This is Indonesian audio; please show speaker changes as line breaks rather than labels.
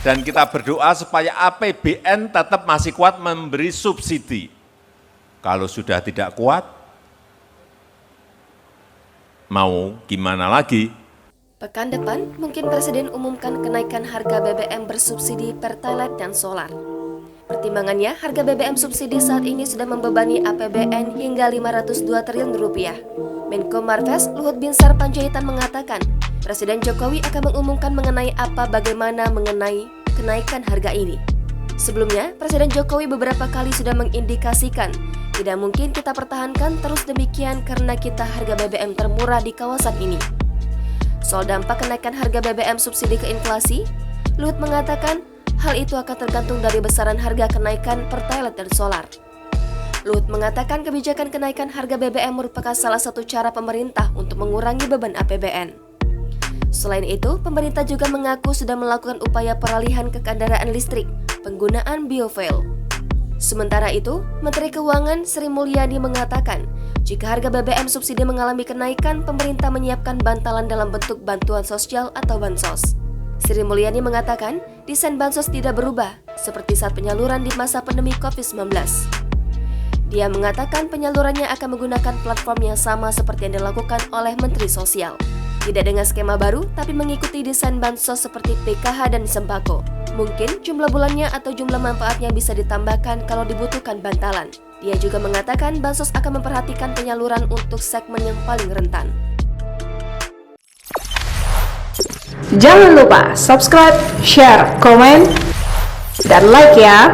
Dan kita berdoa supaya APBN tetap masih kuat memberi subsidi. Kalau sudah tidak kuat, mau gimana lagi?
Pekan depan, mungkin Presiden umumkan kenaikan harga BBM bersubsidi Pertalite dan solar. Pertimbangannya, harga BBM subsidi saat ini sudah membebani APBN hingga 502 triliun rupiah. Menko Marves Luhut Binsar Panjaitan mengatakan, Presiden Jokowi akan mengumumkan mengenai bagaimana mengenai kenaikan harga ini. Sebelumnya, Presiden Jokowi beberapa kali sudah mengindikasikan tidak mungkin kita pertahankan terus demikian karena kita harga BBM termurah di kawasan ini. Soal dampak kenaikan harga BBM subsidi ke inflasi, Luhut mengatakan hal itu akan tergantung dari besaran harga kenaikan Pertalite dan solar. Luhut mengatakan kebijakan kenaikan harga BBM merupakan salah satu cara pemerintah untuk mengurangi beban APBN. Selain itu, pemerintah juga mengaku sudah melakukan upaya peralihan ke kendaraan listrik, penggunaan biofuel. Sementara itu, Menteri Keuangan Sri Mulyani mengatakan, jika harga BBM subsidi mengalami kenaikan, pemerintah menyiapkan bantalan dalam bentuk bantuan sosial atau bansos. Sri Mulyani mengatakan, desain bansos tidak berubah, seperti saat penyaluran di masa pandemi COVID-19. Dia mengatakan penyalurannya akan menggunakan platform yang sama seperti yang dilakukan oleh Menteri Sosial. Tidak dengan skema baru, tapi mengikuti desain bansos seperti PKH dan sembako. Mungkin jumlah bulannya atau jumlah manfaatnya bisa ditambahkan kalau dibutuhkan bantalan. Dia juga mengatakan bansos akan memperhatikan penyaluran untuk segmen yang paling rentan.
Jangan lupa subscribe, share, komen, dan like ya!